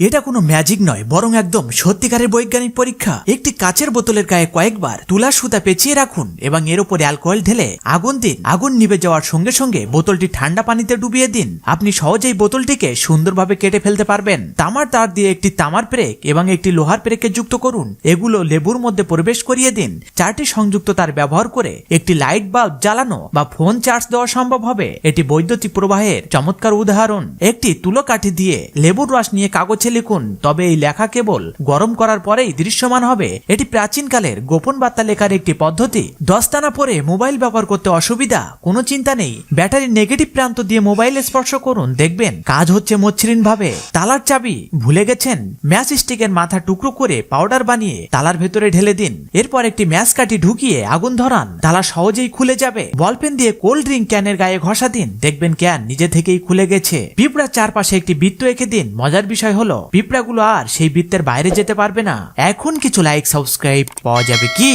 এটা কোনো ম্যাজিক নয়, বরং একদম সত্যিকারের বৈজ্ঞানিক পরীক্ষা। একটি কাচের বোতলের গায়ে কয়েকবার তুলার সুতা পেঁচিয়ে রাখুন এবং এর উপরে অ্যালকোহল ঢেলে আগুন দিন। আগুন নিভে যাওয়ার সঙ্গে সঙ্গে বোতলটি ঠান্ডা পানিতে ডুবিয়ে দিন। আপনি সহজেই বোতলটিকে সুন্দরভাবে কেটে ফেলতে পারবেন। তামার তার দিয়ে একটি তামার পেরেক এবং একটি লোহার পেরেককে যুক্ত করুন। এগুলো লেবুর মধ্যে প্রবেশ করিয়ে দিন। চারটি সংযুক্ত তার ব্যবহার করে একটি লাইট বাল্ব জ্বালানো বা ফোন চার্জ দেওয়া সম্ভব হবে। এটি বৈদ্যুতিক প্রবাহের চমৎকার উদাহরণ। একটি তুলো কাঠি দিয়ে লেবুর রস নিয়ে কাগজে লিখুন, তবে এই লেখা কেবল গরম করার পরেই দৃশ্যমান হবে। এটি প্রাচীনকালের গোপন বার্তা লেখার একটি পদ্ধতি। দস্তানা পরে মোবাইল ব্যবহার করতে অসুবিধা? কোনো চিন্তা নেই, ব্যাটারির নেগেটিভ প্রান্ত দিয়ে মোবাইল স্পর্শ করুন, দেখবেন কাজ হচ্ছে মসৃণ ভাবে। তালার চাবি ভুলে গেছেন? ম্যাচ স্টিকের মাথা টুকরো করে পাউডার বানিয়ে তালার ভেতরে ঢেলে দিন। এরপর একটি ম্যাচ কাঠি ঢুকিয়ে আগুন ধরান, তালা সহজেই খুলে যাবে। বলপেন দিয়ে কোল্ড ড্রিঙ্ক ক্যানের গায়ে ঘষা দিন, দেখবেন ক্যান নিজে থেকেই খুলে গেছে। পিঁপড়ার চারপাশে একটি বৃত্ত এঁকে দিন। মজার বিষয় হলো পিঁপড়াগুলো আর সেই বৃত্তের বাইরে যেতে পারবে না। এখন কিছু লাইক সাবস্ক্রাইব পাওয়া যাবে কি?